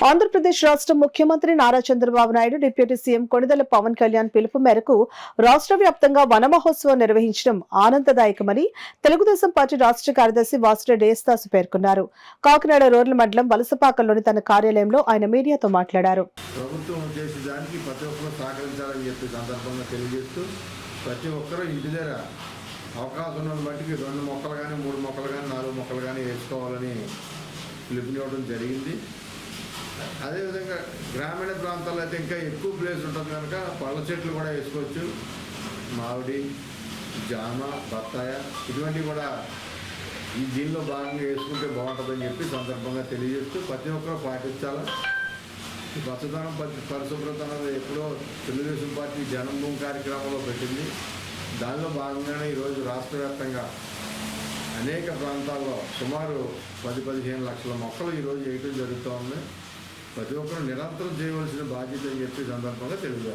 ఆంధ్రప్రదేశ్ రాష్ట్ర ముఖ్యమంత్రి Nara Chandrababu Naidu, deputy CM Konidela Pawan Kalyan పిలుపు మేరకు రాష్ట్ర వ్యాప్తంగా వన మహోత్సవం నిర్వహించడం ఆనందదాయకమని తెలుగుదేశం పార్టీ రాష్ట్ర కార్యదర్శి వాసిరెడ్డి యేసుదాసు పేర్కొన్నారు. కాకినాడ రూరల్ మండలం వలసపాకల్లోని తన కార్యాలయంలో ఆయన మీడియాతో మాట్లాడారు. ప్రభుత్వం చేసేదానికి ప్రతి ఒక్కరూ సహకరించాలని చెప్పి సందర్భంగా తెలియజేస్తూ ప్రతి ఒక్కరూ ఇంటి దగ్గర అవకాశం ఉన్న బట్టికి 2 మొక్కలు కానీ 3 మొక్కలు కానీ 4 మొక్కలు కానీ వేసుకోవాలని పిలుపునివ్వడం జరిగింది. అదేవిధంగా గ్రామీణ ప్రాంతాల్లో అయితే ఇంకా ఎక్కువ ప్లేస్ ఉంటుంది కనుక పళ్ళ చెట్లు కూడా వేసుకోవచ్చు. మామిడి, జామ, బత్తాయ ఇటువంటివి కూడా ఈ దీనిలో భాగంగా వేసుకుంటే బాగుంటుందని చెప్పి సందర్భంగా తెలియజేస్తూ ప్రతి ఒక్కరూ పాటించాలి. ఈ పచ్చదనం పరిశుభ్రత అనేది ఎప్పుడో తెలుగుదేశం పార్టీ జన్మభూమి కార్యక్రమంలో పెట్టింది. దానిలో భాగంగానే ఈరోజు రాష్ట్ర వ్యాప్తంగా అనేక ప్రాంతాల్లో సుమారు 10-15 లక్షల మొక్కలు ఈరోజు వేయటం జరుగుతూ ఉంది. ప్రతి ఒక్కరు నిరంతరం చేయవలసిన బాధ్యత అని చెప్పి సందర్భంగా తెలియజేస్తారు.